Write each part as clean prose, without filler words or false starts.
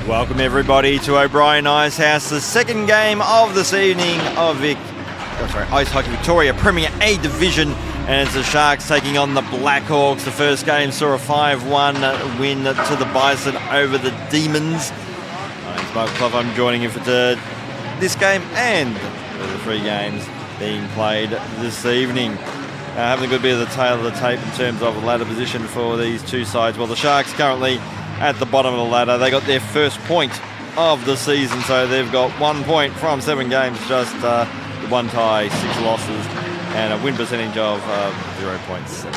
Welcome everybody to O'Brien Ice House, the second game of this evening of Ice Hockey Victoria Premier A Division, and it's the Sharks taking on the Blackhawks. The first game saw a 5-1 win to the Bison over the Demons. My name's Michael Clough. I'm joining you for this game and the three games being played this evening. Having a good bit of the tail of the tape in terms of the ladder position for these two sides. Well, the Sharks currently at the bottom of the ladder. They got their first point of the season, so they've got 1 point from 7 games, just one tie, 6 losses, and a win percentage of 0.71.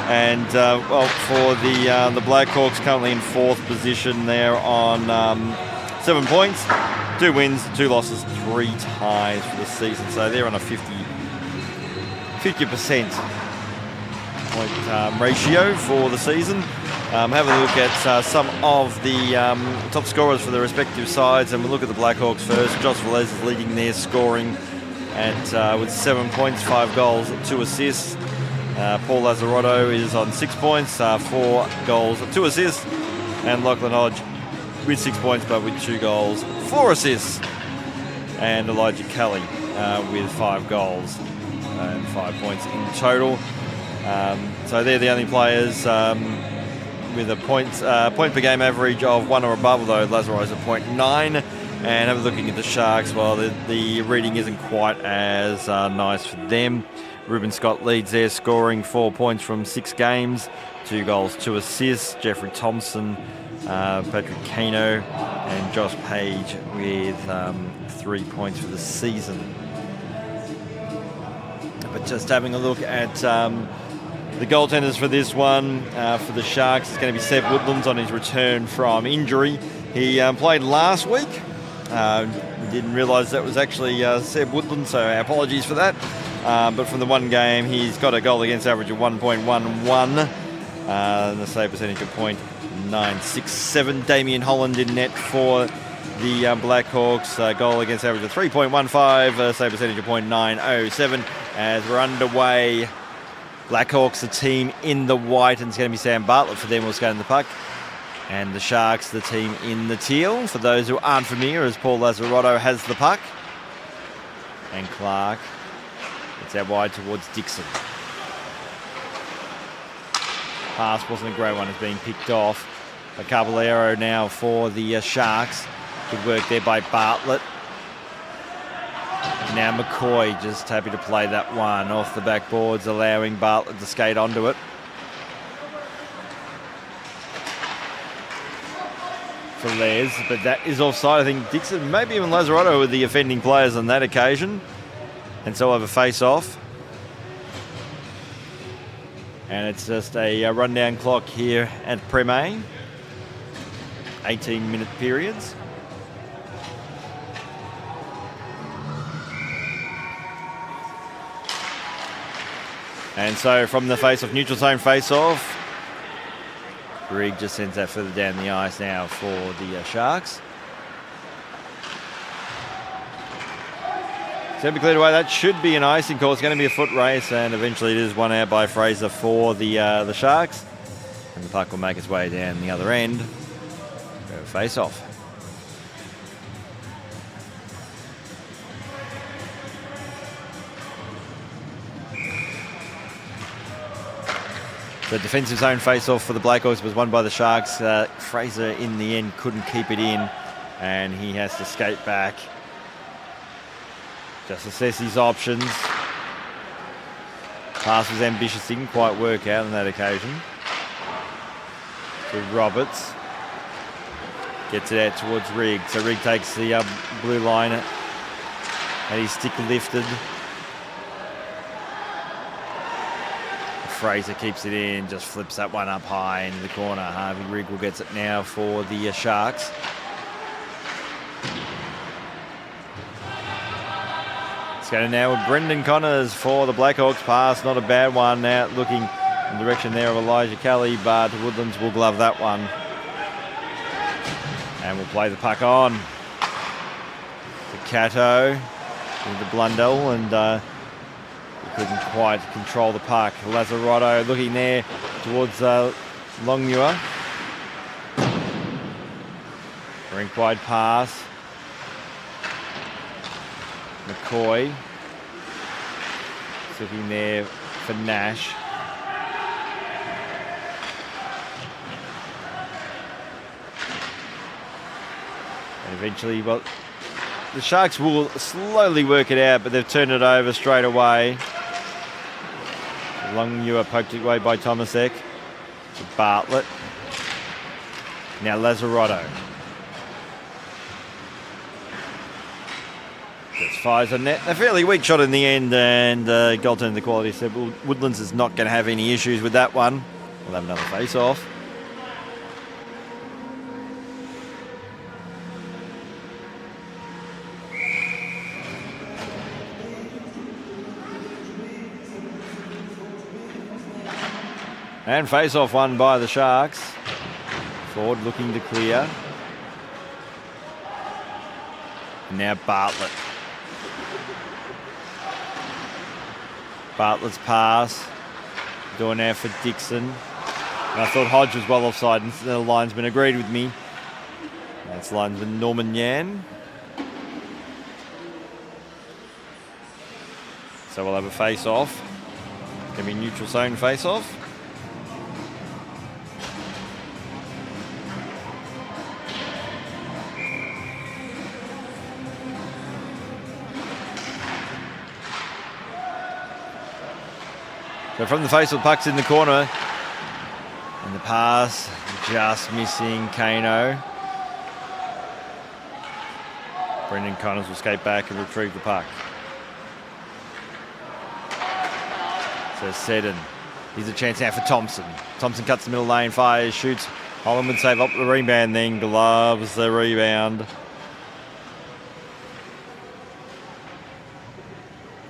And well, for the Blackhawks, currently in 4th position, they're on 7 points, 2 wins, 2 losses, 3 ties for the season. So they're on a 50% point ratio for the season. Having a look at some of the top scorers for the respective sides, and we'll look at the Blackhawks first. Josh Velez is leading their scoring with 7 points, 5 goals, 2 assists. Paul Lazzarotto is on 6 points, 4 goals, 2 assists. And Lachlan Hodge with 6 points, but with 2 goals, 4 assists. And Elijah Kelly with 5 goals and 5 points in total. So they're the only players with a point per game average of 1 or above, although Lazzarotto's at 0.9. And have a looking at the Sharks, well, the reading isn't quite as nice for them. Ruben Scott leads their scoring, 4 points from 6 games, 2 goals, 2 assists. Jeffrey Thompson, Patrick Kano, and Josh Page with 3 points for the season. But just having a look at the goaltenders for this one, for the Sharks, it's going to be Seb Woodlands on his return from injury. He played last week. Didn't realise that was actually Seb Woodlands, so our apologies for that. But from the one game, he's got a goal against average of 1.11, and the save percentage of .967. Damien Holland in net for the Blackhawks, goal against average of 3.15, save percentage of .907. As we're underway, Blackhawks, the team in the white, and it's going to be Sam Bartlett for them who's skating the puck. And the Sharks, the team in the teal. For those who aren't familiar, as Paul Lazzarotto has the puck. And Clark, it's out wide towards Dixon. Pass wasn't a great one, it's being picked off. A Caballero now for the Sharks. Good work there by Bartlett. Now McCoy just happy to play that one off the backboards, allowing Bartlett to skate onto it. For Les, but that is offside. I think Dixon, maybe even Lazzarotto were the offending players on that occasion. And so have a face-off. And it's just a rundown clock here at Prem A. 18-minute periods. And so from the face-off, neutral zone face-off, Grigg just sends that further down the ice now for the Sharks. It's going to be cleared away. That should be an icing call. It's going to be a foot race, and eventually it is one out by Fraser for the Sharks. And the puck will make its way down the other end. Face-off. The defensive zone face-off for the Blackhawks was won by the Sharks. Fraser, in the end, couldn't keep it in, and he has to skate back. Just assess his options. Pass was ambitious, didn't quite work out on that occasion. To Roberts. Gets it out towards Rigg. So Rigg takes the blue line, and his stick lifted. Fraser keeps it in, just flips that one up high into the corner. Harvey Rigg gets it now for the Sharks. It's going now with Brendan Connors for the Blackhawks. Pass, not a bad one. Now looking in the direction there of Elijah Kelly, but Woodlands will glove that one. And we'll play the puck on. To Cato with the Blundell, and couldn't quite control the puck. Lazzarotto looking there towards Longmuir. Rink wide pass. McCoy. Sitting there for Nash. And eventually, well, the Sharks will slowly work it out, but they've turned it over straight away. Longmuir poked it away by Tomasek. Bartlett. Now Lazzarotto. Just fires on net. A fairly weak shot in the end, and goaltender the quality said, well, Woodlands is not going to have any issues with that one. We'll have another face-off. And face-off won by the Sharks. Ford looking to clear. Now Bartlett. Bartlett's pass. Doing now for Dixon. And I thought Hodge was well offside, and the linesman agreed with me. That's linesman Norman Yan. So we'll have a face-off. It's going to be a neutral zone face-off. So from the face of the puck's in the corner. And the pass just missing Kano. Brendan Connors will skate back and retrieve the puck. So Seddon. Here's a chance now for Thompson. Thompson cuts the middle lane, fires, shoots. Holland would save up the rebound, then gloves the rebound.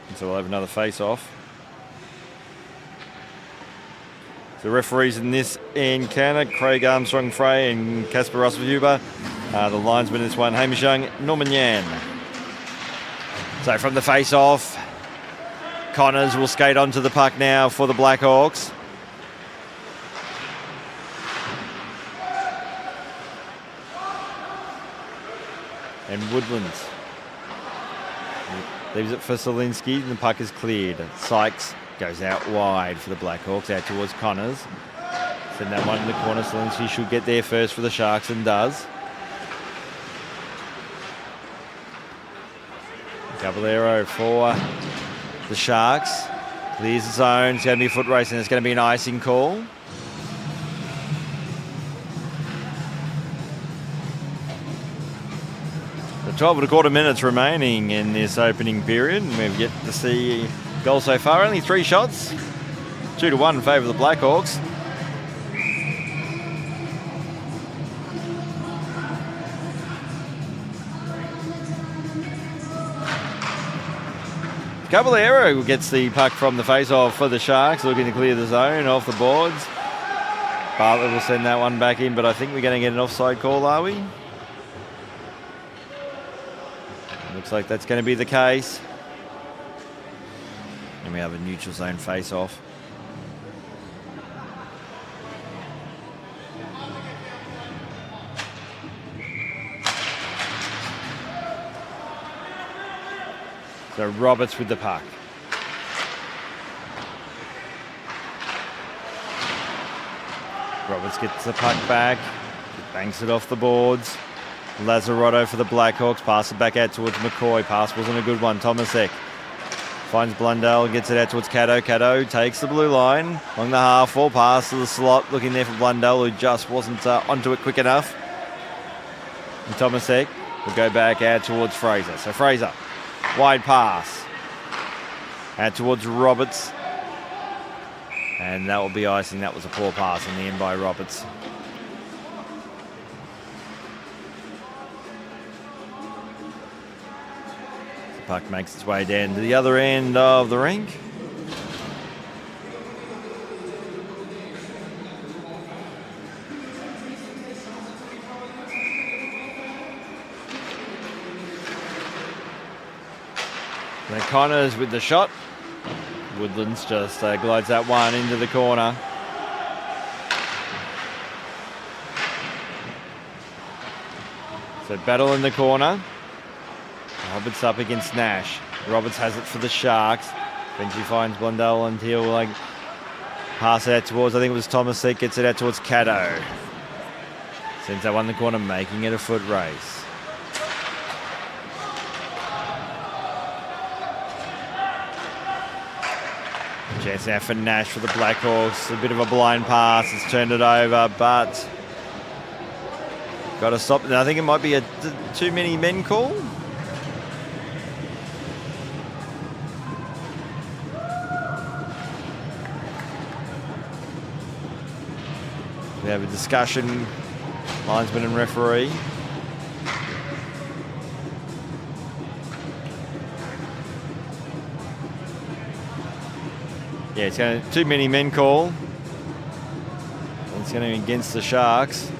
And so we'll have another face-off. The referees in this encounter, Craig Armstrong Frey and Casper Russell-Huber. The linesman in this one, Hamish Young, Norman Yan. So from the face-off, Connors will skate onto the puck now for the Blackhawks. And Woodlands leaves it for Solinsky, and the puck is cleared. Sykes goes out wide for the Blackhawks, out towards Connors. Send that one in the corner. Solinsky should get there first for the Sharks, and does. Caballero for the Sharks. Clears the zone. It's going to be a foot race, and it's going to be an icing call. The 12.25 minutes remaining in this opening period. We've yet to see goal so far. Only 3 shots. 2-1 in favour of the Blackhawks. Caballero gets the puck from the face-off for the Sharks, looking to clear the zone off the boards. Bartlett will send that one back in, but I think we're going to get an offside call, are we? Looks like that's going to be the case. And we have a neutral zone face-off. So Roberts with the puck. Roberts gets the puck back, banks it off the boards. Lazzarotto for the Blackhawks, pass it back out towards McCoy. Pass wasn't a good one. Tomasek finds Blundell, gets it out towards Caddo. Caddo takes the blue line along the half wall, pass to the slot, looking there for Blundell, who just wasn't onto it quick enough. And Tomasek will go back out towards Fraser. So Fraser, wide pass out towards Roberts, and that will be icing. That was a poor pass in the end by Roberts. Puck makes its way down to the other end of the rink. Now Connors with the shot. Woodlands just glides that one into the corner. So battle in the corner. Roberts up against Nash. Roberts has it for the Sharks. Benji finds Blundell and he'll pass it out towards, I think it was Thomas that gets it out towards Caddo. Sends that one in the corner, making it a foot race. Chance now for Nash for the Blackhawks. A bit of a blind pass. It's turned it over, but got to stop. I think it might be a too many men call. We have a discussion, linesman and referee. Yeah, it's going to too many men call. It's going to be against the Sharks.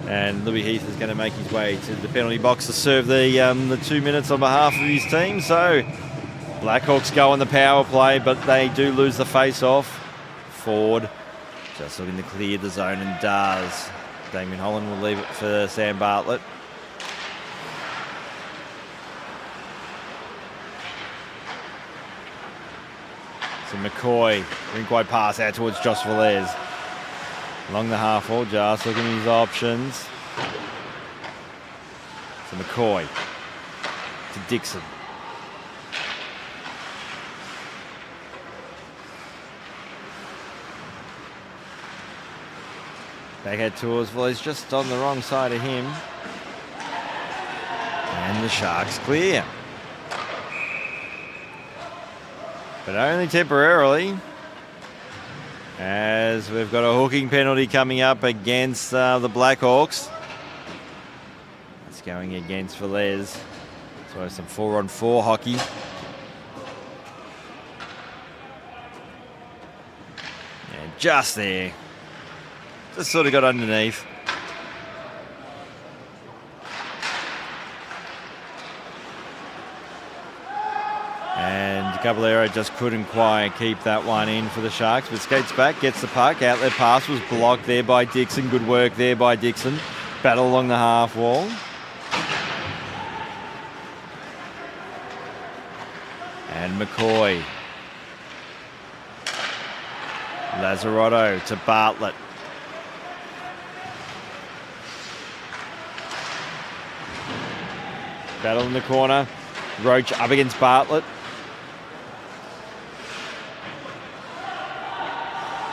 And Louis Heath is going to make his way to the penalty box to serve the 2 minutes on behalf of his team. So Blackhawks go on the power play, but they do lose the face-off. Ford just looking to clear the zone and does. Damien Holland will leave it for Sam Bartlett. So McCoy, rink wide pass out towards Josh Velez. Along the half wall, just looking at his options. So McCoy to Dixon. Back out towards Velez, just on the wrong side of him. And the Sharks clear. But only temporarily, as we've got a hooking penalty coming up against the Blackhawks. It's going against Velez. So some 4-on-4 hockey. And just there. Just sort of got underneath. And Caballero just couldn't quite keep that one in for the Sharks, but skates back, gets the puck. Outlet pass was blocked there by Dixon. Good work there by Dixon. Battle along the half wall. And McCoy. Lazzarotto to Bartlett. Battle in the corner. Roach up against Bartlett.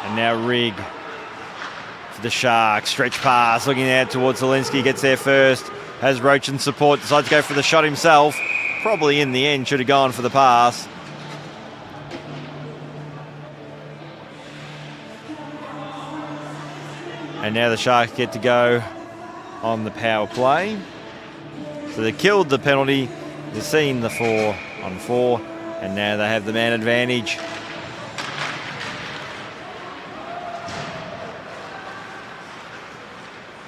And now Rigg for the Sharks. Stretch pass, looking out towards Zelensky. Gets there first. Has Roach in support. Decides to go for the shot himself. Probably in the end should have gone for the pass. And now the Sharks get to go on the power play. So they killed the penalty. They've seen the 4-on-4. And now they have the man advantage.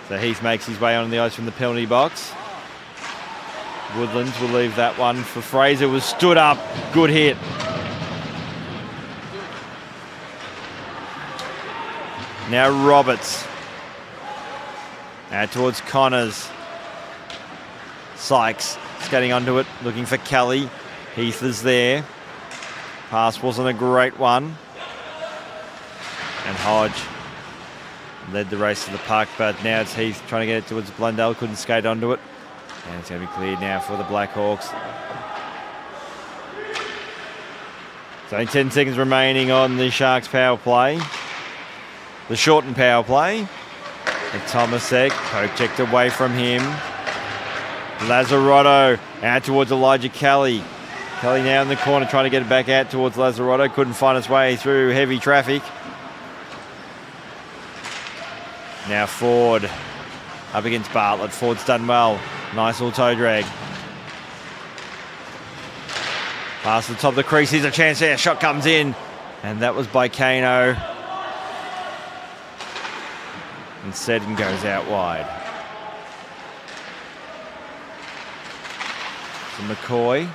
So Heath makes his way onto the ice from the penalty box. Woodlands will leave that one for Fraser. Was stood up. Good hit. Now Roberts. Out towards Connors. Sykes skating onto it, looking for Kelly. Heath is there. Pass wasn't a great one. And Hodge led the race to the puck, but now it's Heath trying to get it towards Blundell. Couldn't skate onto it. And it's going to be cleared now for the Blackhawks. So only 10 seconds remaining on the Sharks power play. The shortened power play. And Tomasek, poke checked away from him. Lazzarotto out towards Elijah Kelly. Kelly now in the corner trying to get it back out towards Lazzarotto. Couldn't find his way through heavy traffic. Now Ford up against Bartlett. Ford's done well. Nice little toe drag. Past the top of the crease. Here's a chance there. Shot comes in. And that was by Kano. And Seddon goes out wide. So McCoy.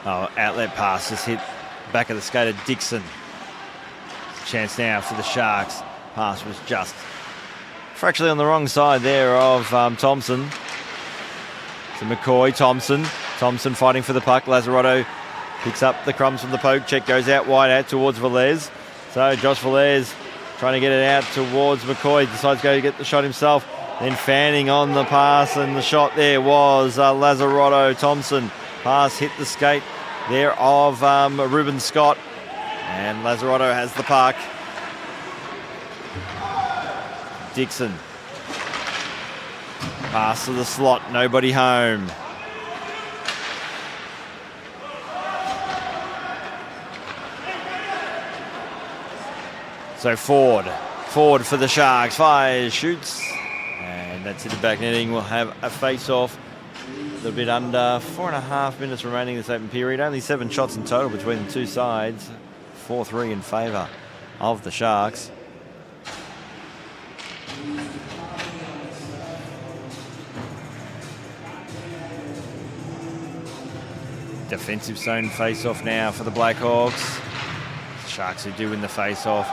Oh, outlet pass just hit back of the skater Dixon. Chance now for the Sharks. Pass was just fractionally on the wrong side there of Thompson. To McCoy, Thompson fighting for the puck. Lazzarotto picks up the crumbs from the poke check, goes out wide out towards Velez. So Josh Velez trying to get it out towards McCoy, decides to go get the shot himself. Then fanning on the pass, and the shot there was Lazzarotto. Thompson pass hit the skate there of Ruben Scott, and Lazzarotto has the puck. Dixon pass to the slot, nobody home. So Ford for the Sharks, fires, shoots, and that's in the back netting. We'll have a face-off. A little bit under 4.5 minutes remaining in this open period. Only 7 shots in total between the two sides. 4-3 in favour of the Sharks. Defensive zone face-off now for the Blackhawks. Sharks who do win the face-off,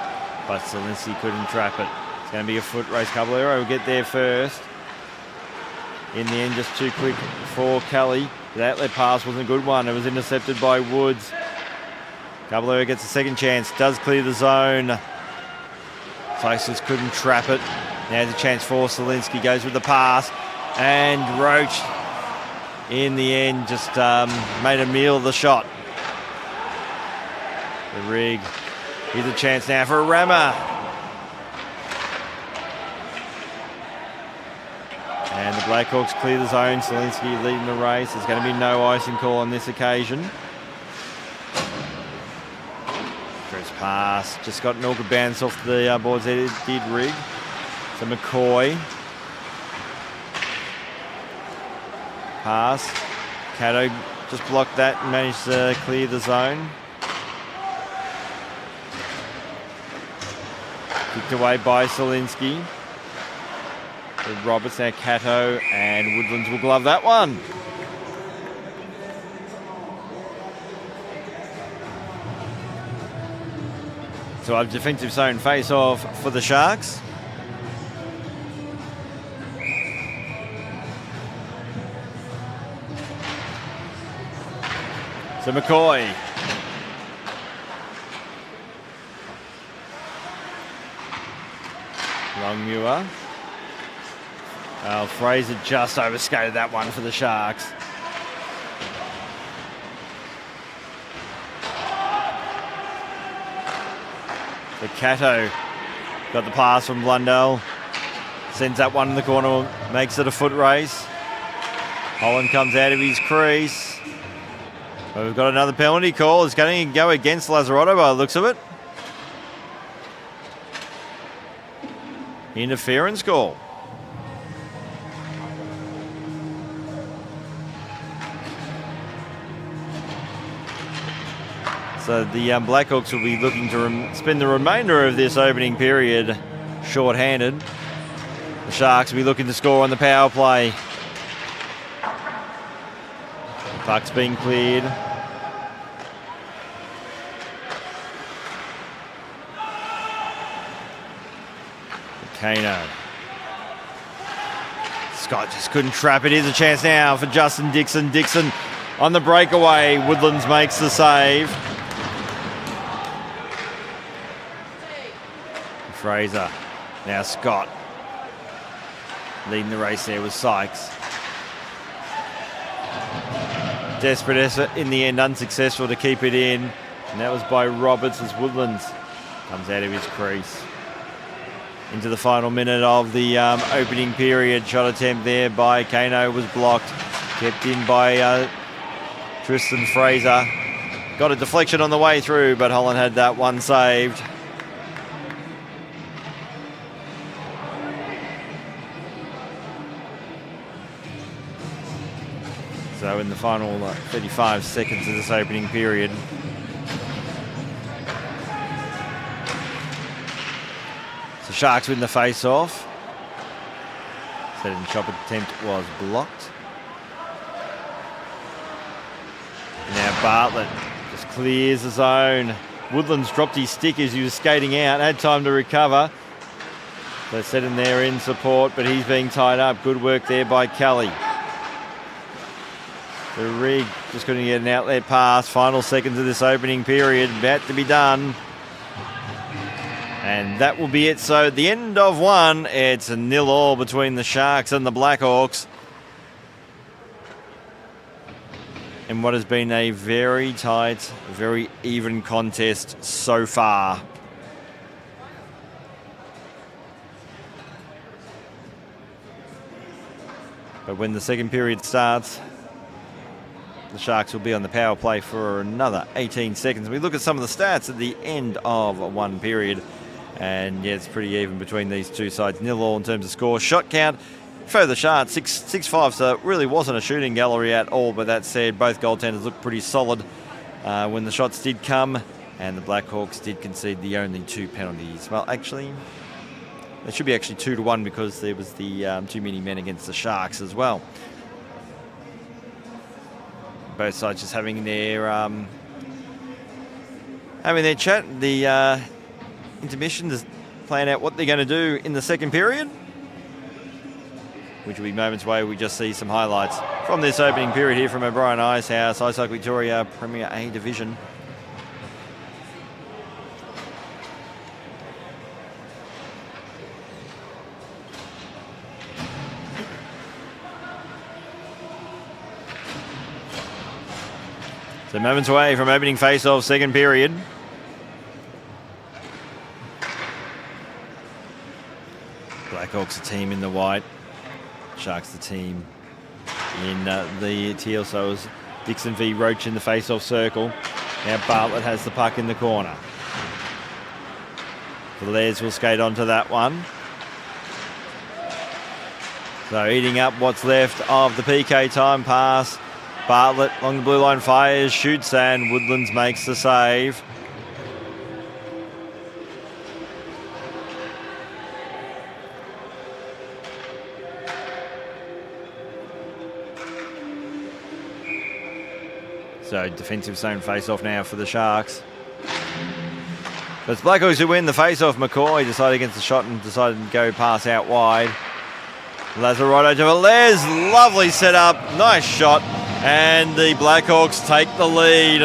but Zielinski couldn't trap it. It's going to be a foot race. Caballero will get there first. In the end, just too quick for Kelly. The outlet pass wasn't a good one. It was intercepted by Woods. Caballero gets a second chance, does clear the zone. Faces couldn't trap it. Now there's a chance for Zielinski, goes with the pass. And Roach, in the end, just made a meal of the shot. The rig. Here's a chance now for a rammer. And the Blackhawks clear the zone. Zielinski leading the race. There's going to be no icing call on this occasion. First pass. Just got an awkward bounce off the boards there. It did rig. So McCoy. Pass. Cato just blocked that and managed to clear the zone. Kicked away by Zielinski. Roberts now, Cato, and Woodlands will glove that one. So a defensive zone face-off for the Sharks. So McCoy. Longmuir. Fraser just overskated that one for the Sharks. So Cato got the pass from Blundell. Sends that one in the corner, makes it a foot race. Holland comes out of his crease. But we've got another penalty call. It's going to go against Lazzarotto by the looks of it. Interference call. So the Blackhawks will be looking to spend the remainder of this opening period short-handed. The Sharks will be looking to score on the power play. The puck's being cleared. Kano. Scott just couldn't trap it. Here's a chance now for Justin Dixon. Dixon on the breakaway. Woodlands makes the save. Fraser. Now Scott. Leading the race there was Sykes. Desperate effort in the end, unsuccessful to keep it in. And that was by Roberts as Woodlands comes out of his crease. Into the final minute of the opening period. Shot attempt there by Kano was blocked. Kept in by Tristan Fraser. Got a deflection on the way through, but Holland had that one saved. So in the final 35 seconds of this opening period, the Sharks win the face-off. Set-in chop attempt was blocked. Now Bartlett Just clears the zone. Woodlands dropped his stick as he was skating out. Had time to recover. They set him there in support, but he's being tied up. Good work there by Kelly. The rig just couldn't get an outlet pass. Final seconds of this opening period. About to be done. And that will be it. So at the end of one, it's a 0-0 between the Sharks and the Blackhawks. In what has been a very tight, very even contest so far. But when the second period starts, the Sharks will be on the power play for another 18 seconds. We look at some of the stats at the end of one period. And yeah, it's pretty even between these two sides. 0-0 in terms of score. Shot count, for the Sharks, 6-5, so it really wasn't a shooting gallery at all. But that said, both goaltenders looked pretty solid when the shots did come. And the Blackhawks did concede the only 2 penalties. Well, actually, it should be actually 2-1 because there was the too many men against the Sharks as well. Both sides just having their chat. The intermission is playing out what they're going to do in the second period, which will be moments away. We just see some highlights from this opening period here from O'Brien Icehouse, Ice Hockey Victoria Premier A Division. So moments away from opening face-off, second period. Blackhawks, a team in the white. Sharks, the team in the teal. So it was Dixon v Roach in the face-off circle. Now Bartlett has the puck in the corner. Velez will skate onto that one. So eating up what's left of the PK time pass. Bartlett along the blue line fires, shoots, and Woodlands makes the save. So defensive zone face-off now for the Sharks. But it's Blackhawks who win the face-off. McCoy decided against the shot and decided to go pass out wide. Lazzarotto to Velez. Lovely setup. Nice shot. And the Blackhawks take the lead.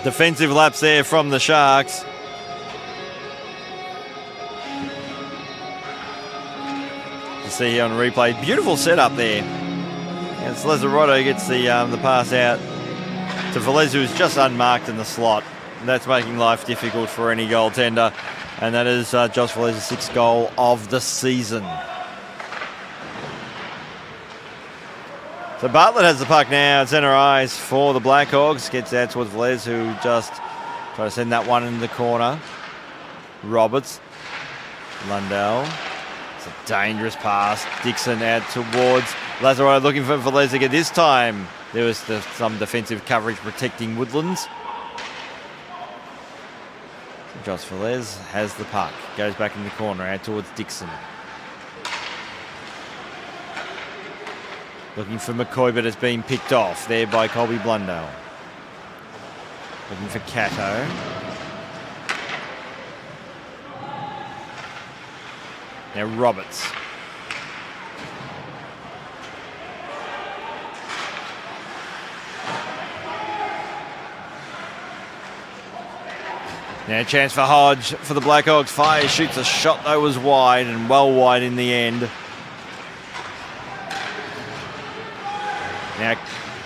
Defensive laps there from the Sharks. You see here on replay, beautiful setup there. And it's Lazzarotto gets the pass out to Velez, who's just unmarked in the slot. And that's making life difficult for any goaltender. And that is Josh Velez's 6th goal of the season. So Bartlett has the puck now. Center ice for the Blackhawks. Gets out towards Velez, who just try to send that one into the corner. Roberts. Lundell. It's a dangerous pass. Dixon out towards Lazzarotto, looking for Velez again. This time there was some defensive coverage protecting Woodlands. Josh Velez has the puck. Goes back in the corner out towards Dixon. Looking for McCoy, but it's been picked off there by Colby Blundell. Looking for Cato. Now Roberts. Now a chance for Hodge for the Blackhawks. Fires, shoots a shot though, was wide and well wide in the end. Now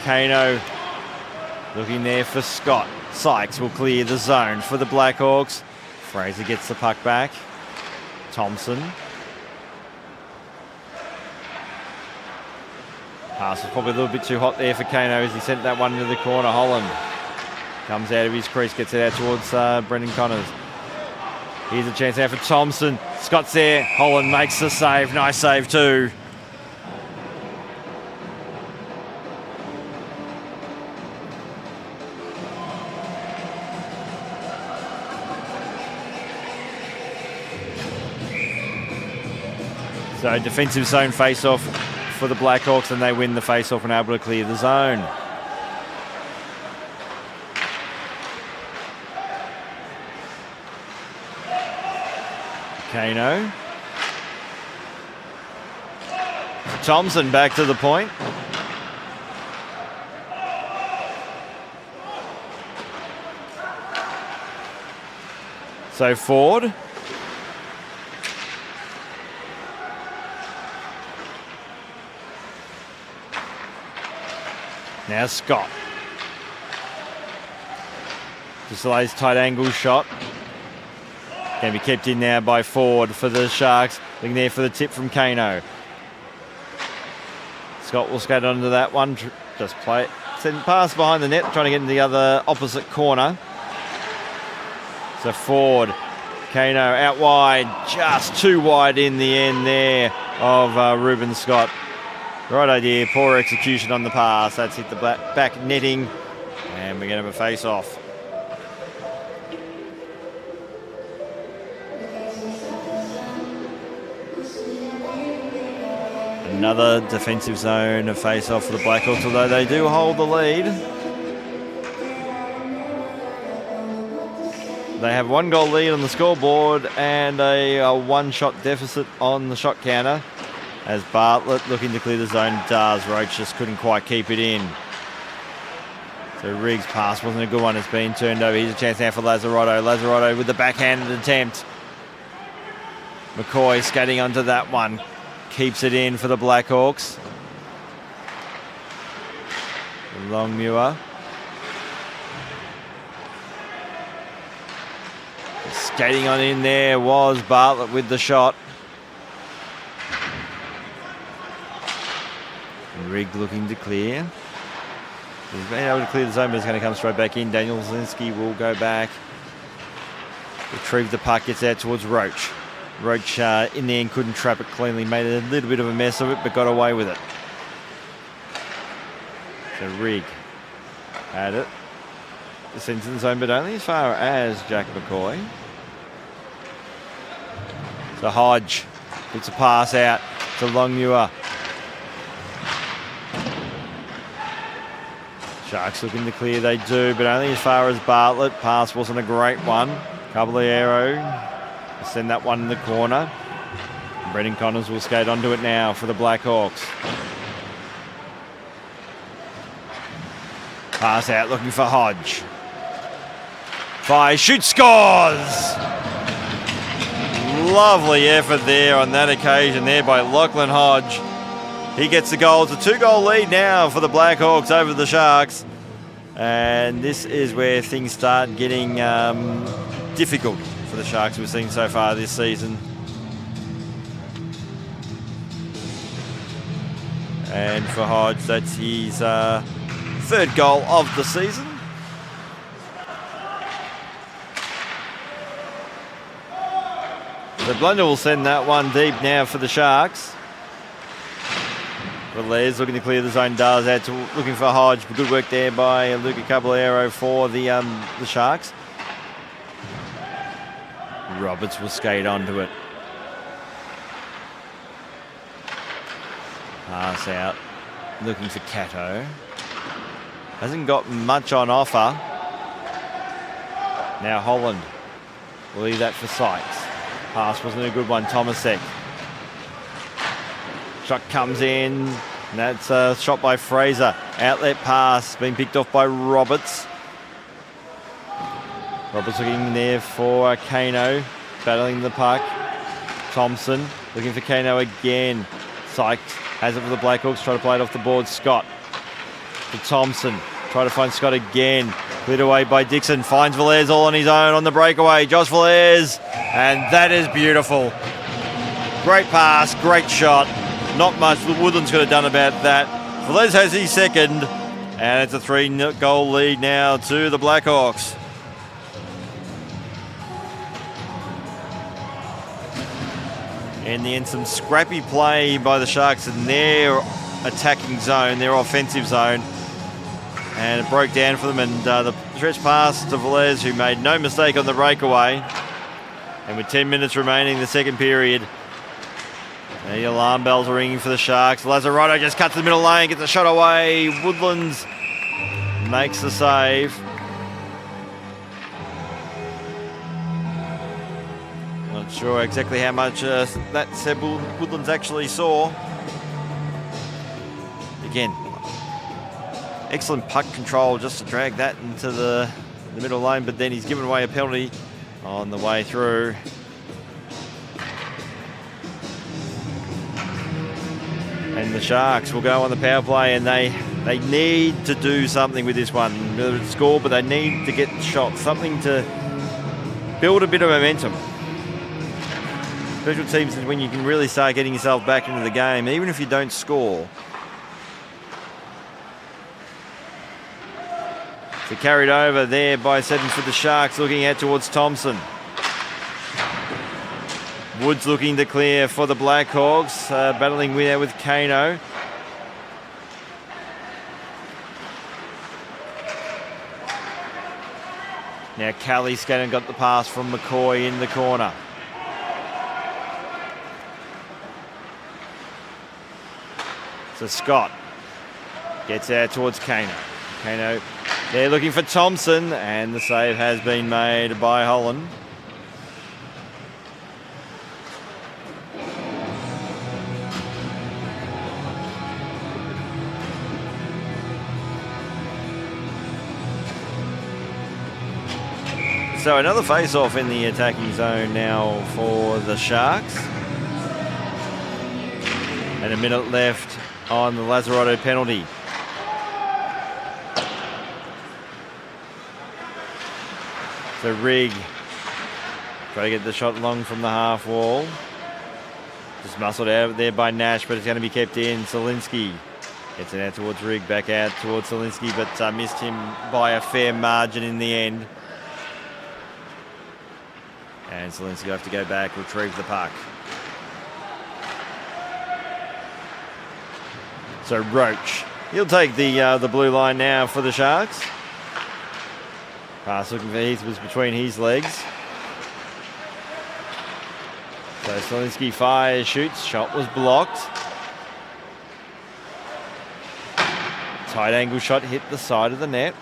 Kano looking there for Scott. Sykes will clear the zone for the Blackhawks. Fraser gets the puck back. Thompson. Pass was probably a little bit too hot there for Kano as he sent that one into the corner. Holland comes out of his crease, gets it out towards Brendan Connors. Here's a chance now for Thompson. Scott's there. Holland makes the save. Nice save too. So defensive zone face-off for the Blackhawks, and they win the face-off and able to clear the zone. Kano. Thompson back to the point. So Ford. Now Scott. Just delays tight angle shot. Can be kept in now by Ford for the Sharks. Looking there for the tip from Kano. Scott will skate onto that one. Just play it. Send pass behind the net, trying to get into the other opposite corner. So Ford, Kano out wide, just too wide in the end there of Ruben Scott. Right idea, poor execution on the pass. That's hit the back netting, and we're going to have a face-off. Another defensive zone of face-off for the Blackhawks, although they do hold the lead. They have 1 goal lead on the scoreboard and a one-shot deficit on the shot counter. As Bartlett looking to clear the zone does. Roach just couldn't quite keep it in. So Riggs' pass wasn't a good one. It's been turned over. Here's a chance now for Lazzarotto. Lazzarotto with the backhanded attempt. McCoy skating onto that one. Keeps it in for the Blackhawks. Longmuir. Skating on in there was Bartlett with the shot. Rigg looking to clear. He's been able to clear the zone, but it's going to come straight back in. Daniel Zielinski will go back. Retrieve the puck, gets out towards Roach. Roach in the end couldn't trap it cleanly, made a little bit of a mess of it, but got away with it. So Rigg had it. Descends in the zone, but only as far as Jack McCoy. So Hodge puts a pass out to Longmuir. Sharks looking to clear, they do, but only as far as Bartlett. Pass wasn't a great one. Caballero send that one in the corner. Brendan Connors will skate onto it now for the Blackhawks. Pass out, looking for Hodge. Fires, shoots, scores! Lovely effort there on that occasion there by Lachlan Hodge. He gets the goal. It's a 2-goal lead now for the Blackhawks over the Sharks. And this is where things start getting difficult for the Sharks we've seen so far this season. And for Hodge, that's his 3rd goal of the season. The blunder will send that one deep now for the Sharks. Velez looking to clear the zone, does out to looking for Hodge. Good work there by Luca Caballero for the Sharks. Roberts will skate onto it. Pass out, looking for Cato. Hasn't got much on offer. Now Holland will leave that for Sykes. Pass wasn't a good one, Tomasek. Shot comes in, and that's a shot by Fraser. Outlet pass, being picked off by Roberts. Roberts looking there for Kano, battling the puck. Thompson looking for Kano again. Sykes has it for the Blackhawks, try to play it off the board. Scott to Thompson, try to find Scott again. Cleared away by Dixon, finds Velez all on his own on the breakaway. Josh Velez, and that is beautiful. Great pass, great shot. Not much Woodland's could have done about that. Velez has his 2nd, and it's a 3-goal lead now to the Blackhawks. In the end, some scrappy play by the Sharks in their attacking zone, their offensive zone. And it broke down for them, and the stretch pass to Velez, who made no mistake on the breakaway. And with 10 minutes remaining in the 2nd period, The alarm bells are ringing for the Sharks. Lazzarotto just cuts the middle lane, gets a shot away. Woodlands makes the save. Not sure exactly how much that Seb Woodlands actually saw. Again, excellent puck control just to drag that into the middle lane, but then he's given away a penalty on the way through. And the Sharks will go on the power play, and they need to do something with this one. Whether it's score, but they need to get shots, something to build a bit of momentum. Special teams is when you can really start getting yourself back into the game, even if you don't score. So carried over there by 7 for the Sharks, looking out towards Thompson. Woods looking to clear for the Blackhawks, battling with Kano. Now Kelly Scannon got the pass from McCoy in the corner. So Scott gets out towards Kano. Kano, they're looking for Thompson, and the save has been made by Holland. So another face-off in the attacking zone now for the Sharks. And a minute left on the Lazzarotto penalty. So Rigg try to get the shot long from the half wall. Just muscled out there by Nash, but it's going to be kept in. Zielinski gets it out towards Rigg, back out towards Zielinski, but missed him by a fair margin in the end. And Zielinski will have to go back, retrieve the puck. So Roach, he'll take the blue line now for the Sharks. Pass looking for Heath was between his legs. So Zielinski fires, shoots, shot was blocked. Tight angle shot hit the side of the net.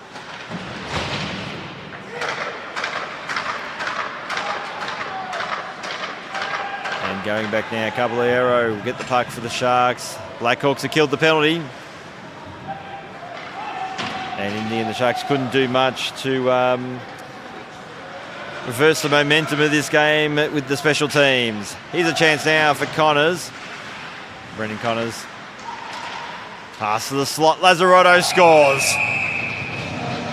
Going back now, Caballero will get the puck for the Sharks. Blackhawks have killed the penalty. And in the end, the Sharks couldn't do much to reverse the momentum of this game with the special teams. Here's a chance now for Connors. Brendan Connors. Pass to the slot. Lazzarotto scores.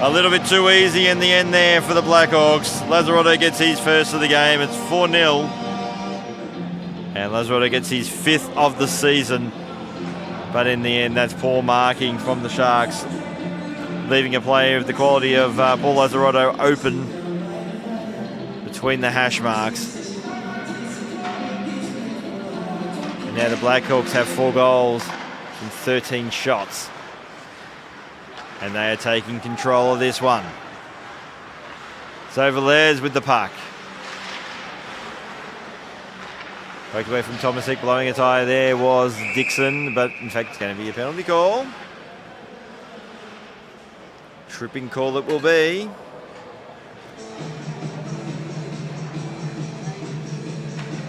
A little bit too easy in the end there for the Blackhawks. Lazzarotto gets his first of the game. It's 4-0. And Lazzarotto gets his 5th of the season. But in the end, that's poor marking from the Sharks, leaving a player of the quality of Paul Lazzarotto open between the hash marks. And now the Blackhawks have 4 goals from 13 shots. And they are taking control of this one. So Velez with the puck. Poked away from Tomasic, blowing a tyre there was Dixon, but in fact it's going to be a penalty call. Tripping call it will be.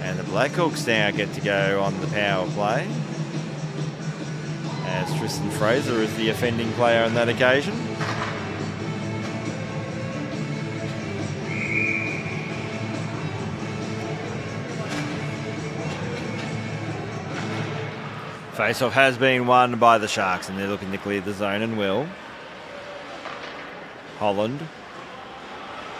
And the Blackhawks now get to go on the power play, as Tristan Fraser is the offending player on that occasion. Face-off has been won by the Sharks, and they're looking to clear the zone and will. Holland.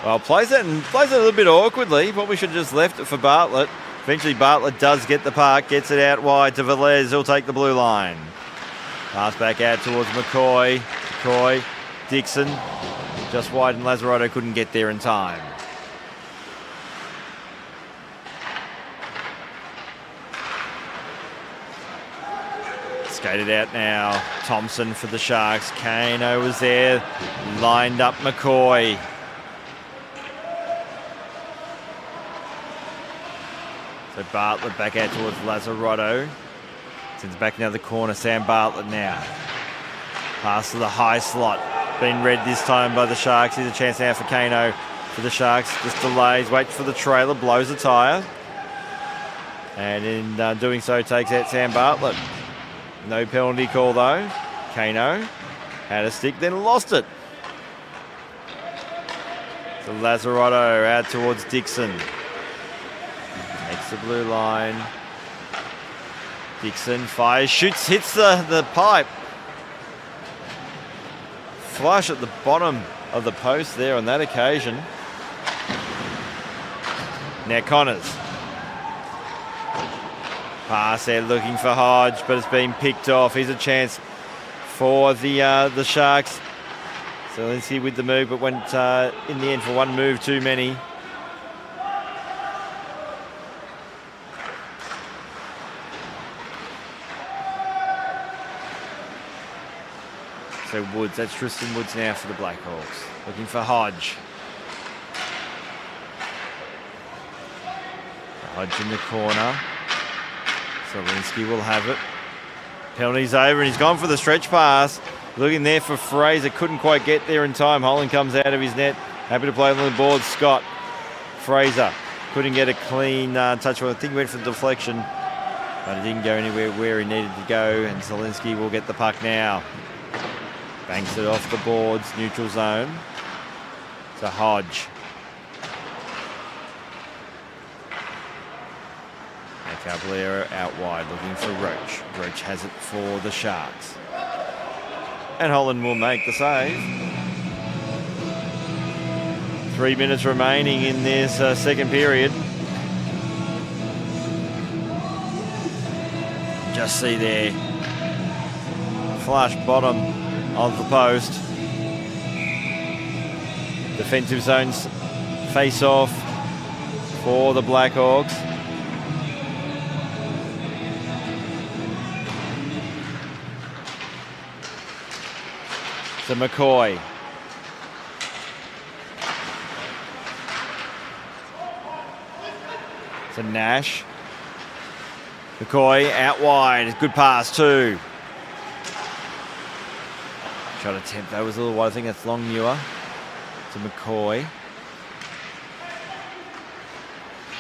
Well, plays it a little bit awkwardly. Probably should have just left it for Bartlett. Eventually Bartlett does get the puck, gets it out wide to Velez. He'll take the blue line. Pass back out towards McCoy. McCoy, Dixon, just wide, and Lazzarotto couldn't get there in time. Skated out now. Thompson for the Sharks. Kano was there. Lined up McCoy. So Bartlett back out towards Lazzarotto. Sends back now the corner. Sam Bartlett now. Pass to the high slot. Been read this time by the Sharks. Here's a chance now for Kano for the Sharks. Just delays, waits for the trailer, blows a tyre. And in doing so, takes out Sam Bartlett. No penalty call though. Kano had a stick, then lost it. So Lazzarotto out towards Dixon. Takes the blue line. Dixon fires, shoots, hits the pipe. Flush at the bottom of the post there on that occasion. Now Connors. Pass there looking for Hodge, but it's been picked off. Here's a chance for the Sharks. So let's see with the move, but went in the end for one move too many. So Woods, that's Tristan Woods now for the Blackhawks. Looking for Hodge. Hodge in the corner. Zielinski will have it. Penalty's over and he's gone for the stretch pass. Looking there for Fraser, couldn't quite get there in time. Holland comes out of his net. Happy to play on the board. Scott. Fraser couldn't get a clean touch. I think he went for the deflection, but it didn't go anywhere where he needed to go. And Zielinski will get the puck now. Banks it off the boards, neutral zone. To Hodge. Now Caballero out wide, looking for Roach. Roach has it for the Sharks. And Holland will make the save. 3 minutes remaining in this second period. Just see there. Flush bottom of the post. Defensive zones face off for the Blackhawks. So McCoy. So Nash. McCoy out wide. Good pass too. Shot attempt, that was a little wide. I think that's Longmuir to McCoy.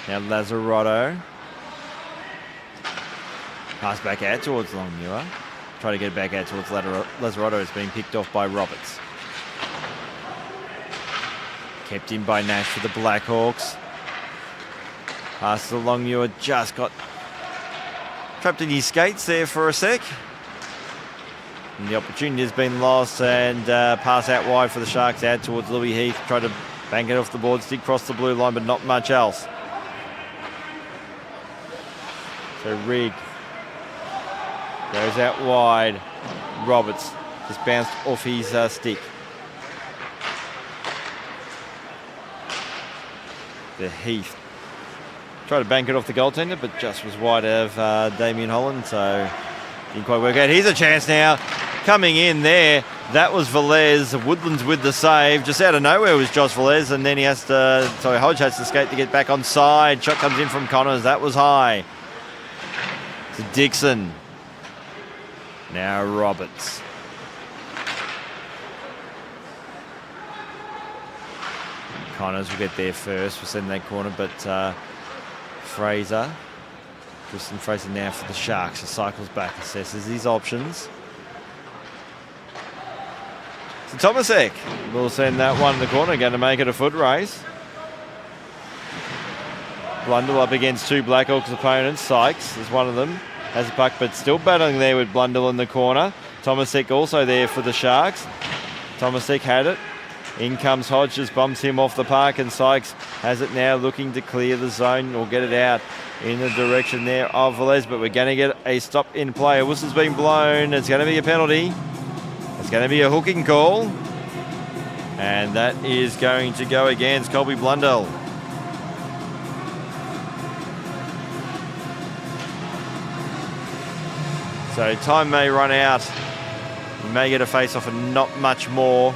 Now Lazzarotto. Pass back out towards Longmuir. Try to get it back out towards Lazzarotto. It's being picked off by Roberts. Kept in by Nash for the Blackhawks. Pass to Longmuir, just got trapped in his skates there for a sec. And the opportunity has been lost, and pass out wide for the Sharks out towards Louis Heath. Try to bank it off the board, stick across the blue line, but not much else. So Rigg goes out wide. Roberts just bounced off his stick. The Heath tried to bank it off the goaltender, but just was wide of Damien Holland, so didn't quite work out. Here's a chance now. Coming in there, that was Velez. Woodlands with the save. Just out of nowhere was Josh Velez, and then Hodge has to skate to get back on side. Shot comes in from Connors. That was high. To Dixon. Now Roberts. Connors will get there first. We'll send that corner, but Fraser. Tristan Fraser now for the Sharks. So cycles back, assesses his options. So Tomasek will send that one in the corner. Going to make it a foot race. Blundell up against two Blackhawks opponents. Sykes is one of them. Has a puck, but still battling there with Blundell in the corner. Tomasek also there for the Sharks. Tomasek had it. In comes Hodges, bumps him off the park, and Sykes has it now, looking to clear the zone or get it out in the direction there of Velez, but we're going to get a stop in play. A whistle's been blown. It's going to be a penalty. It's going to be a hooking call. And that is going to go against Colby Blundell. So time may run out. We may get a face-off and not much more,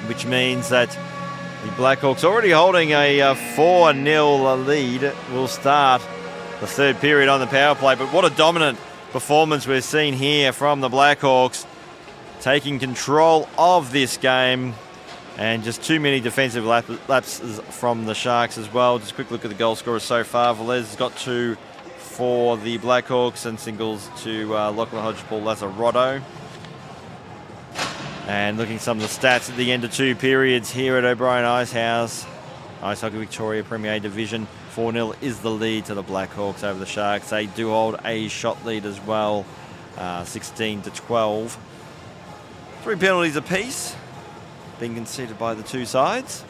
which means that The Blackhawks already holding a 4-0 lead. Will start the third period on the power play. But what a dominant performance we're seeing here from the Blackhawks, taking control of this game. And just too many defensive lapses from the Sharks as well. Just a quick look at the goal scorers so far. Velez has got 2 for the Blackhawks and singles to Lachlan Hodge, Paul Lazzarotto. And looking at some of the stats at the end of 2 periods here at O'Brien Icehouse. Ice Hockey Victoria Premier Division, 4-0 is the lead to the Blackhawks over the Sharks. They do hold a shot lead as well, 16-12. 3 penalties apiece being conceded by the 2 sides.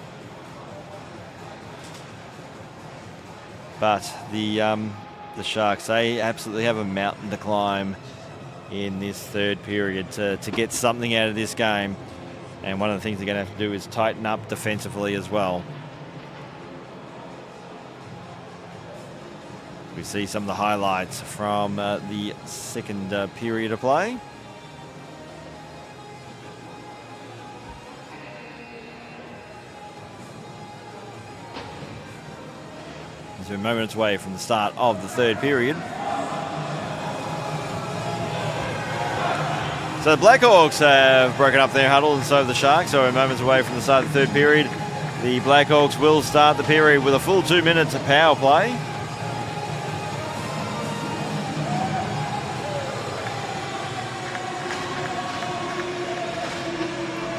But the Sharks, they absolutely have a mountain to climb in this third period to get something out of this game. And one of the things they're going to have to do is tighten up defensively as well. We see some of the highlights from the second period of play. As we're moments away from the start of the third period. So the Blackhawks have broken up their huddle, and so have the Sharks. So we're moments away from the start of the third period. The Blackhawks will start the period with a full 2 minutes of power play.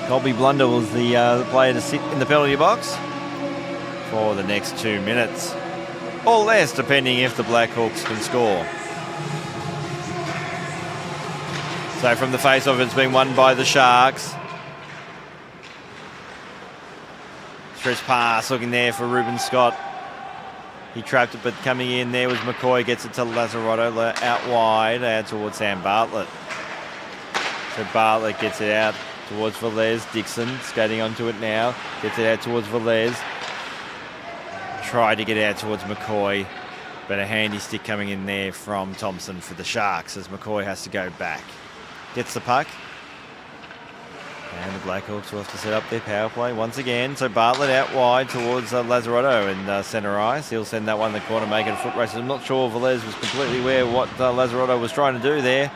Colby Blunder was the player to sit in the penalty box for the next 2 minutes, or less, depending if the Blackhawks can score. So from the face-off, it's been won by the Sharks. Stretch pass, looking there for Ruben Scott. He trapped it, but coming in there was McCoy, gets it to Lazzarotto out wide, out towards Sam Bartlett. So Bartlett gets it out towards Velez. Dixon skating onto it now, gets it out towards Velez. Tried to get out towards McCoy, but a handy stick coming in there from Thompson for the Sharks as McCoy has to go back. Gets the puck. And the Blackhawks will have to set up their power play once again. So Bartlett out wide towards Lazzarotto in centre ice. He'll send that one in the corner, make it a foot race. I'm not sure Velez was completely aware what Lazzarotto was trying to do there.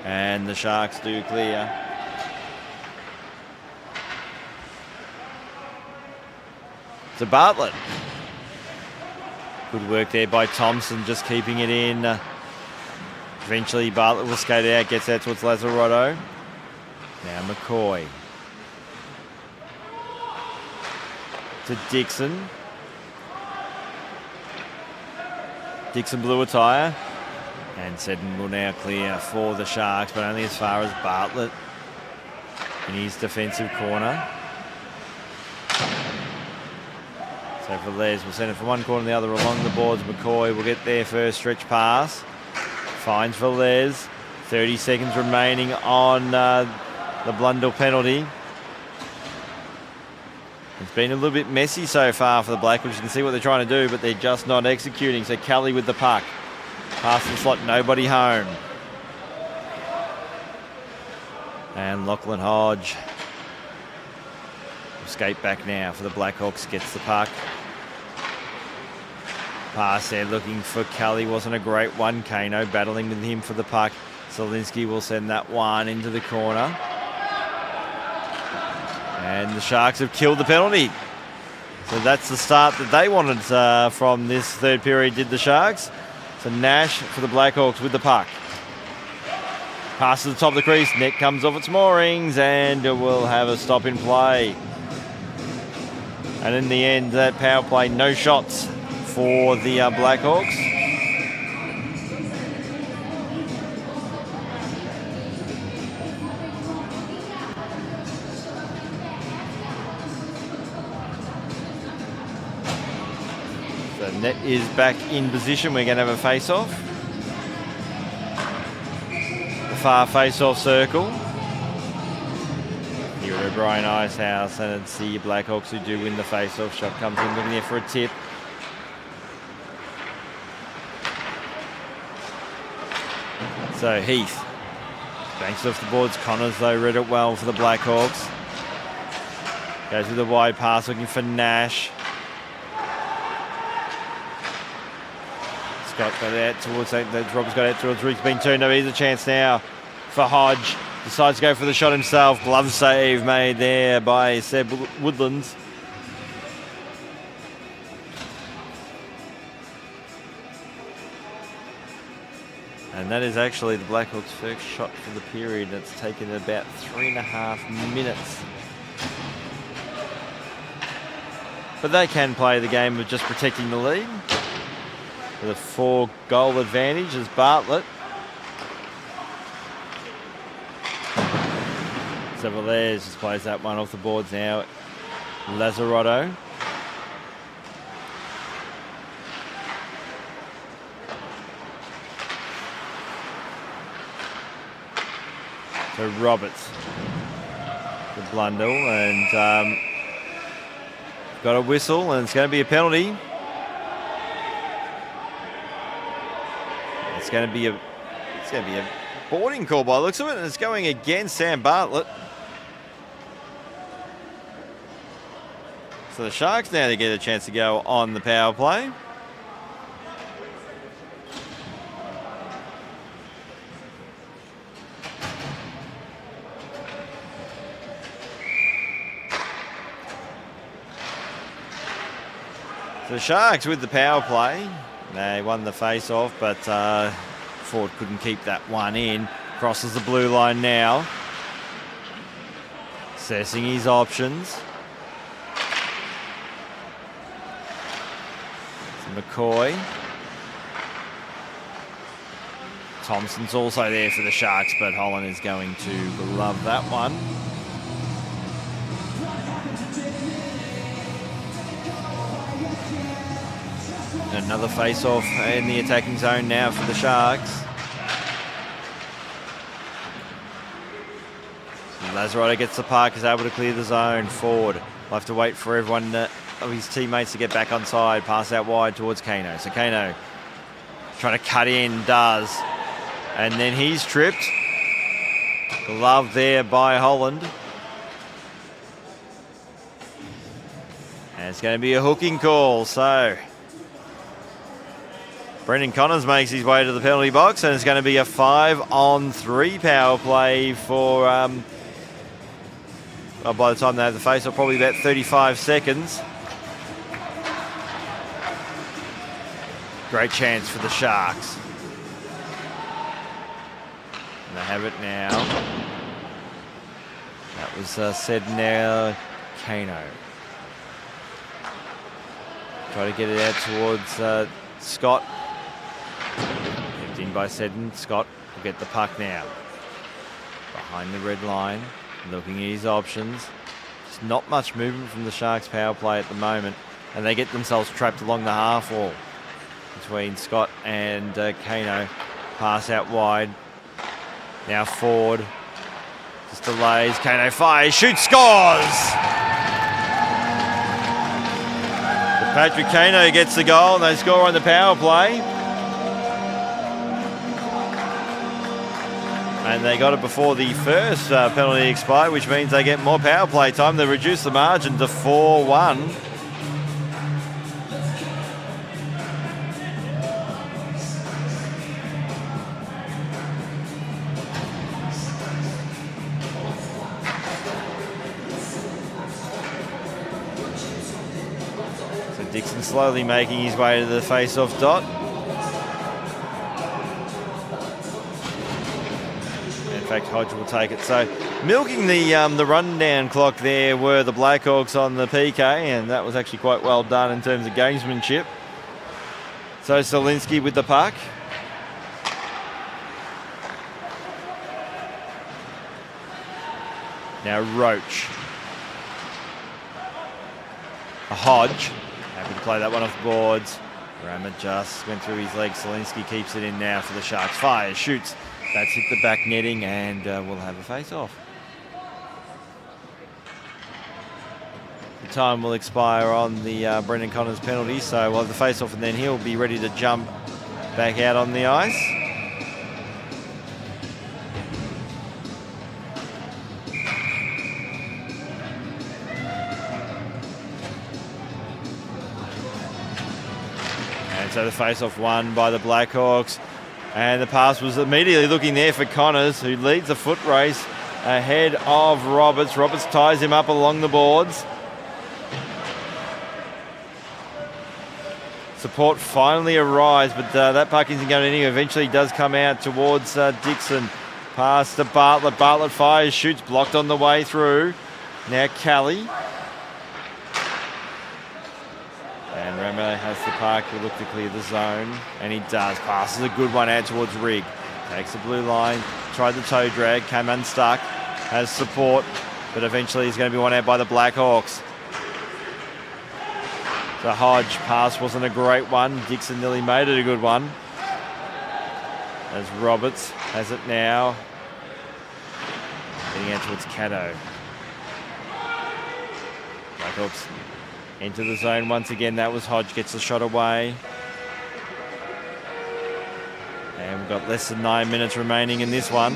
And the Sharks do clear. So Bartlett. Good work there by Thompson, just keeping it in. Eventually Bartlett will skate out, gets out towards Lazzarotto. Now McCoy. To Dixon. Dixon blew a tyre. And Seddon will now clear for the Sharks, but only as far as Bartlett in his defensive corner. So Velez will send it from one corner to the other along the boards. McCoy will get there first, stretch pass. Finds Velez. 30 seconds remaining on the Blundell penalty. It's been a little bit messy so far for the Blackhawks. You can see what they're trying to do, but they're just not executing. So Kelly with the puck. Past the slot, nobody home. And Lachlan Hodge will skate back now for the Blackhawks. Gets the puck. Pass there looking for Kelly. Wasn't a great one. Kano battling with him for the puck. Zielinski will send that one into the corner. And the Sharks have killed the penalty. So that's the start that they wanted from this third period, did the Sharks. So Nash for the Blackhawks with the puck. Pass to the top of the crease. Net comes off its moorings and we'll have a stop in play. And in the end, that power play, no shots for the Blackhawks. The net is back in position. We're going to have a face-off. The far face-off circle. Here at O'Brien Icehouse, and it's the Blackhawks who do win the face-off. Shot comes in, looking there for a tip. So Heath banks off the boards. Connors, though, read it well for the Blackhawks. Goes with a wide pass, looking for Nash. Scott got out towards Roberts got out towards Rick's been 2. No, here's a chance now for Hodge. Decides to go for the shot himself. Glove save made there by Seb Woodlands. And that is actually the Blackhawks' first shot for the period. It's taken about 3.5 minutes. But they can play the game of just protecting the lead. With a 4-goal advantage as Bartlett. Sevillers just plays that one off the boards now. Lazzarotto. So Roberts. The Blundell and got a whistle and it's going to be a penalty. It's going to be a boarding call by the looks of it, and it's going against Sam Bartlett. So the Sharks now to get a chance to go on the power play. So the Sharks with the power play. They won the face-off, but Ford couldn't keep that one in. Crosses the blue line now. Assessing his options. It's McCoy. Thompson's also there for the Sharks, but Holland is going to glove that one. Another face-off in the attacking zone now for the Sharks. Lazzarotto gets the puck, is able to clear the zone. Ford will have to wait for everyone of his teammates to get back on side. Pass out wide towards Kano. So Kano trying to cut in, does. And then he's tripped. Glove there by Holland. And it's going to be a hooking call, so Brendan Connors makes his way to the penalty box, and it's going to be a 5-on-3 power play for, by the time they have the face-off, probably about 35 seconds. Great chance for the Sharks. And they have it now. That was said now, Kano. Try to get it out towards Scott. Kept in by Seddon. Scott will get the puck now. Behind the red line, looking at his options. Just not much movement from the Sharks power play at the moment, and they get themselves trapped along the half wall between Scott and Kano. Pass out wide. Now Ford just delays. Kano fires, shoots, scores! Patrick Kano gets the goal and they score on the power play. And they got it before the first penalty expired, which means they get more power play time. They reduce the margin to 4-1. Dixon slowly making his way to the face-off dot. In fact, Hodge will take it. So, milking the rundown clock there were the Blackhawks on the PK, and that was actually quite well done in terms of gamesmanship. So, Solinsky with the puck. Now, Roach. Hodge. Happy to play that one off the boards. Rammer just went through his legs. Solinsky keeps it in now for the Sharks. Fires, shoots. That's hit the back netting, and we'll have a face-off. The time will expire on the Brendan Connors penalty, so we'll have the face-off, and then he'll be ready to jump back out on the ice. And so the face-off won by the Blackhawks. And the pass was immediately looking there for Connors, who leads the foot race ahead of Roberts. Roberts ties him up along the boards. Support finally arrives, but that puck isn't going anywhere. Eventually does come out towards Dixon. Pass to Bartlett. Bartlett fires, shoots, blocked on the way through. Now Kelly. And Ramo has the puck. He'll look to clear the zone, and he does. Passes a good one out towards Rigg. Takes the blue line, tried the toe drag, came unstuck, has support, but eventually he's going to be won out by the Blackhawks. The Hodge pass wasn't a great one. Dixon nearly made it a good one. As Roberts has it now. Getting out towards Caddo. Blackhawks into the zone once again. That was Hodge, gets the shot away. And we've got less than 9 minutes remaining in this one.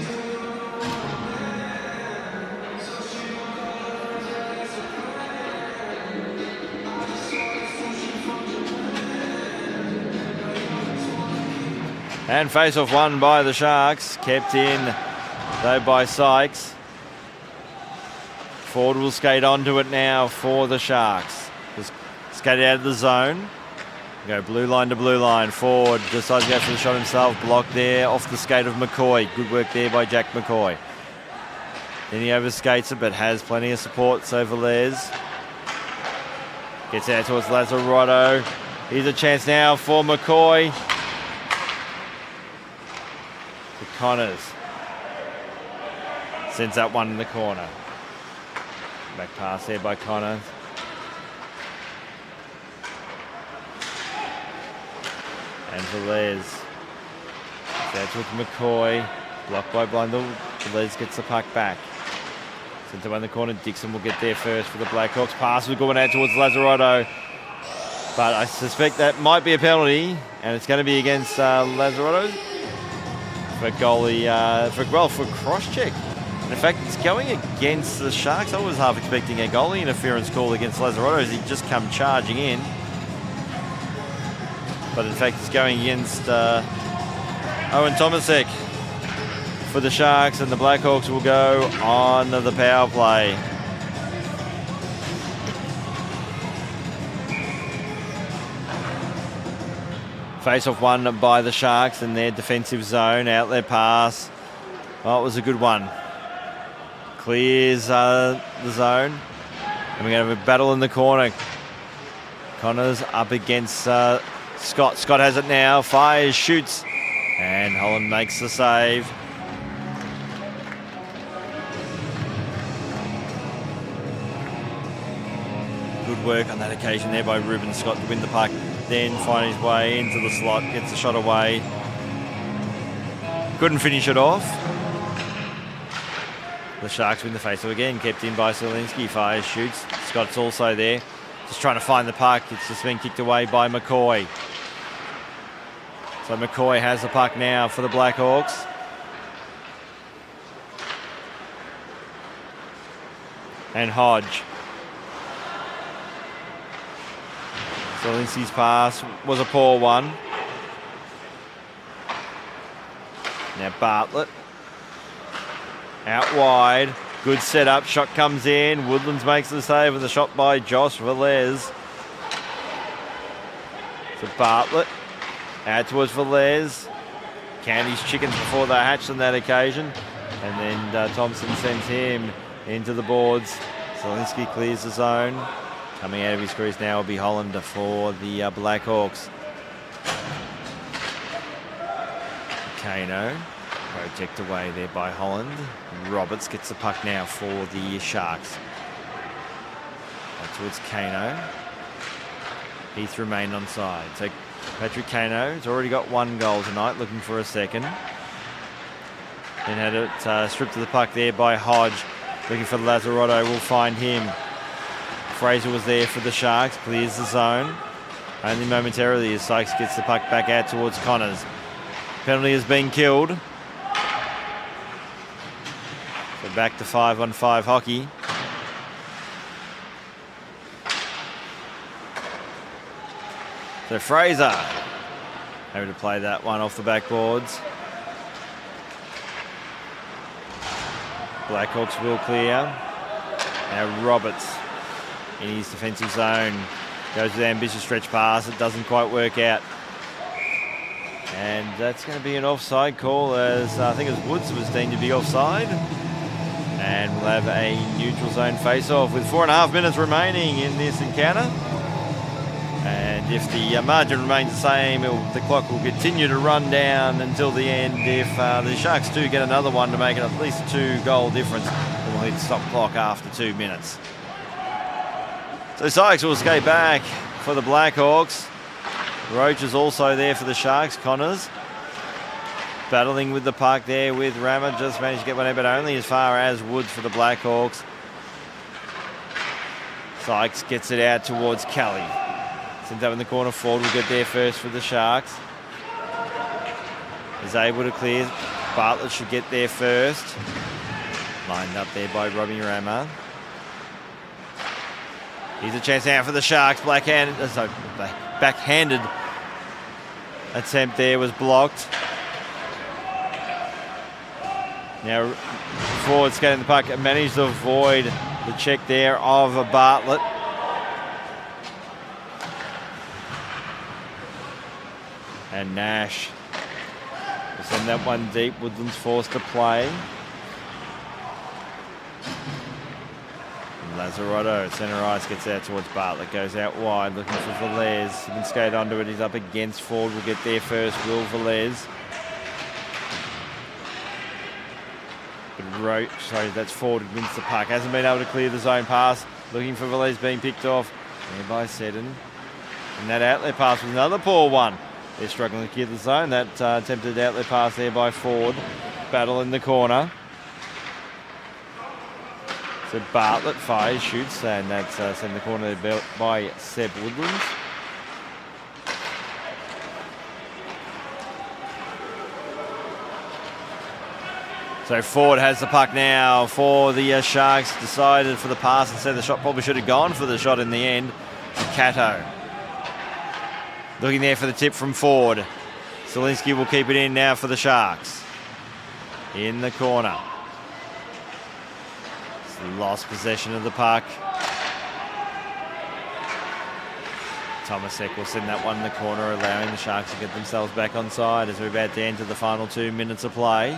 And face-off won by the Sharks. Kept in, though, by Sykes. Ford will skate onto it now for the Sharks. Just skate out of the zone. Go blue line to blue line. Ford decides to go for the shot himself. Blocked there off the skate of McCoy. Good work there by Jack McCoy. Then he overskates it, but has plenty of support. So Velez gets out towards Lazzarotto. Here's a chance now for McCoy. Connors sends that one in the corner. Back pass there by Connors. And Velez. That's with McCoy. Blocked by Blundell. Velez gets the puck back. Sent to one in the corner. Dixon will get there first for the Blackhawks. Pass was going out towards Lazzarotto. But I suspect that might be a penalty. And it's going to be against Lazzarotto. For goalie, for cross-check. In fact, it's going against the Sharks. I was half expecting a goalie interference call against Lazzarotto as he'd just come charging in. But in fact, it's going against Owen Tomasek for the Sharks, and the Blackhawks will go on the power play. Face-off won by the Sharks in their defensive zone. Outlet pass. Well, it was a good one. Clears the zone. And we're going to have a battle in the corner. Connors up against Scott. Scott has it now. Fires, shoots. And Holland makes the save. Good work on that occasion there by Ruben Scott to win the puck. Then find his way into the slot, gets the shot away. Couldn't finish it off. The Sharks win the face-off again, kept in by Zielinski. Fires, shoots. Scott's also there. Just trying to find the puck. It's just been kicked away by McCoy. So McCoy has the puck now for the Blackhawks. And Hodge. Zielinski's pass was a poor one. Now Bartlett. Out wide. Good setup. Shot comes in. Woodlands makes the save with a shot by Josh Velez. So Bartlett. Out towards Velez. Candy's chickens before they hatched on that occasion. And then Thompson sends him into the boards. Zielinski clears the zone. Coming out of his crease now will be Hollander for the Blackhawks. Kano, project away there by Holland. Roberts gets the puck now for the Sharks. Out towards Kano. Heath remained onside. So Patrick Kano has already got one goal tonight, looking for a second. Then had it stripped to the puck there by Hodge. Looking for Lazzarotto, will find him. Fraser was there for the Sharks, clears the zone. Only momentarily as Sykes gets the puck back out towards Connors. Penalty has been killed. So back to 5-on-5 hockey. So Fraser Able to play that one off the backboards. Blackhawks will clear. Now Roberts in his defensive zone. Goes with an ambitious stretch pass. It doesn't quite work out. And that's going to be an offside call, as I think it was Woods was deemed to be offside. And we'll have a neutral zone face-off with 4.5 minutes remaining in this encounter. And if the margin remains the same, the clock will continue to run down until the end. If the Sharks do get another one to make it at least a 2-goal difference, then we'll hit stop clock after 2 minutes. So Sykes will skate back for the Blackhawks. Roach is also there for the Sharks. Connors battling with the puck there with Rammer. Just managed to get one out, but only as far as Woods for the Blackhawks. Sykes gets it out towards Kelly. Sends up in the corner. Ford will get there first for the Sharks. Is able to clear. Bartlett should get there first. Lined up there by Robbie Rammer. Here's a chance now for the Sharks. Backhanded attempt there was blocked. Now Ford skating the puck, managed to avoid the check there of Bartlett. And Nash will send that one deep. Woodland's forced to play. And Lazaretto, centre ice, gets out towards Bartlett. Goes out wide, looking for Velez. He can skate onto it. He's up against Ford. Will get there first. Will Velez. But sorry, that's Ford who wins the puck. Hasn't been able to clear the zone pass. Looking for Velez being picked off. There by Seddon. And that outlet pass was another poor one. They're struggling to clear the zone. That attempted outlet pass there by Ford. Battle in the corner. So Bartlett fires, shoots, and that's sent in the corner by Seb Woodlands. So Ford has the puck now for the Sharks. Decided for the pass instead. The shot probably should have gone for the shot in the end. To Cato. Looking there for the tip from Ford. Zielinski will keep it in now for the Sharks. In the corner. Lost possession of the puck. Tomasek will send that one in the corner, allowing the Sharks to get themselves back on side as we're about to enter the final 2 minutes of play.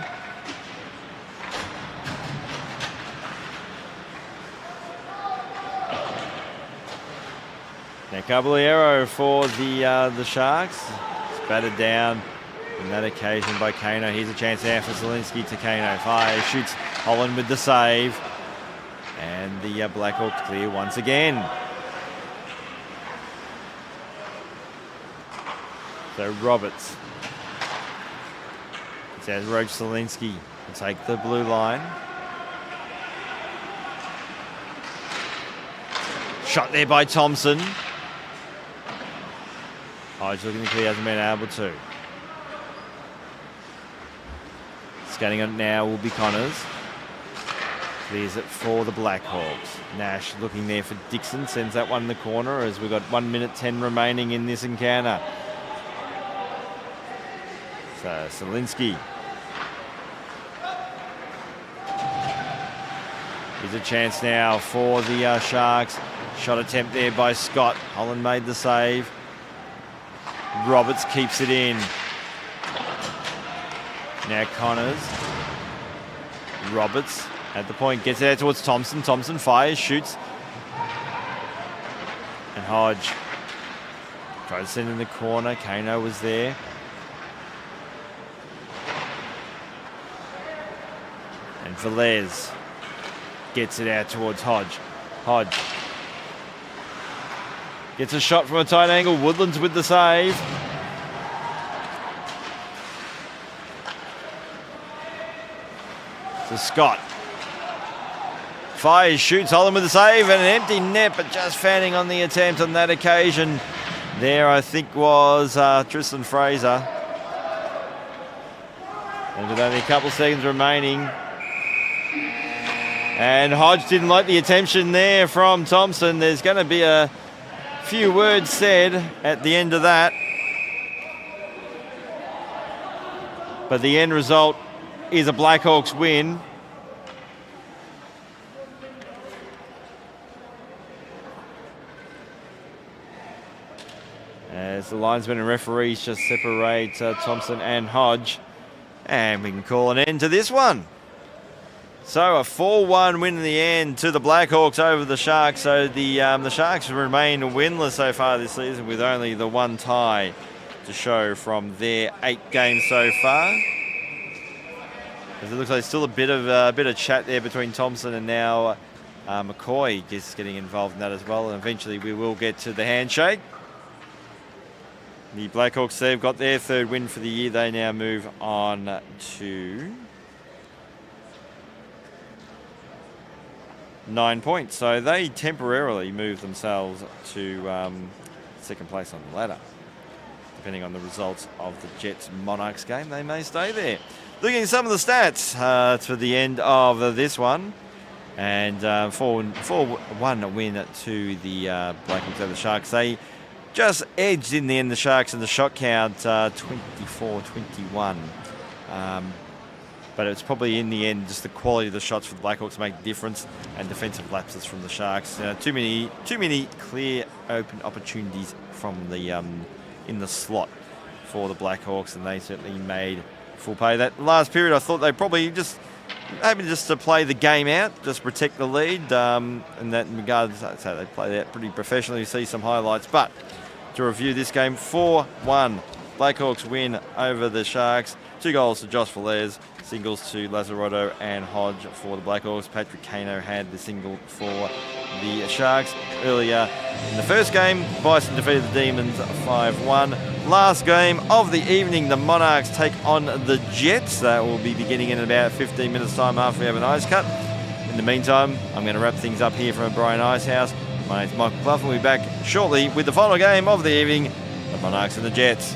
Now Caballero for the Sharks. It's battered down on that occasion by Kano. Here's a chance now for Zielinski to Kano. Fires, shoots Holland with the save. And the Blackhawks clear once again. So Roberts. It says Roach Zielinski will take the blue line. Shot there by Thompson. Hodge looking to clear, hasn't been able to. Skating on it now will be Connors. Clears it for the Blackhawks. Nash looking there for Dixon. Sends that one in the corner as we've got 1 minute 10 remaining in this encounter. So Zielinski. Here's a chance now for the Sharks. Shot attempt there by Scott. Holland made the save. Roberts keeps it in. Now Connors. Roberts. At the point, gets it out towards Thompson. Thompson fires, shoots. And Hodge tried to send in the corner. Kano was there. And Velez gets it out towards Hodge. Hodge gets a shot from a tight angle. Woodlands with the save. So Scott fires, shoots, Holland with the save, and an empty net, but just fanning on the attempt on that occasion. There, I think, was Tristan Fraser. And with only a couple of seconds remaining. And Hodge didn't like the attention there from Thompson. There's going to be a few words said at the end of that. But the end result is a Blackhawks win. As the linesmen and referees just separate Thompson and Hodge. And we can call an end to this one. So a 4-1 win in the end to the Blackhawks over the Sharks. So the Sharks remain winless so far this season with only the one tie to show from their 8 games so far. As it looks like still a bit of chat there between Thompson and now McCoy just getting involved in that as well. And eventually we will get to the handshake. The Blackhawks, they've got their 3rd win for the year. They now move on to 9 points. So they temporarily move themselves to 2nd place on the ladder. Depending on the results of the Jets-Monarchs game, they may stay there. Looking at some of the stats for the end of this one. And 4-1 win to the Blackhawks over the Sharks. They just edged in the end the Sharks in the shot count 24-21. But it's probably in the end just the quality of the shots for the Blackhawks make the difference, and defensive lapses from the Sharks. Too many clear open opportunities from the in the slot for the Blackhawks, and they certainly made full pay. That last period, I thought they probably just hoping just to play the game out, just protect the lead. In that regard, so they played that pretty professionally. You see some highlights, but to review this game, 4-1 Blackhawks win over the Sharks. 2 goals to Josh Velez, singles to Lazzarotto and Hodge for the Blackhawks. Patrick Kano had the single for the Sharks. Earlier in the first game, Bison defeated the Demons 5-1. Last game of the evening, the Monarchs take on the Jets. That will be beginning in about 15 minutes time after we have an ice cut. In the meantime, I'm going to wrap things up here from Brian Icehouse. My name's Michael Clough, and we'll be back shortly with the final game of the evening, the Monarchs and the Jets.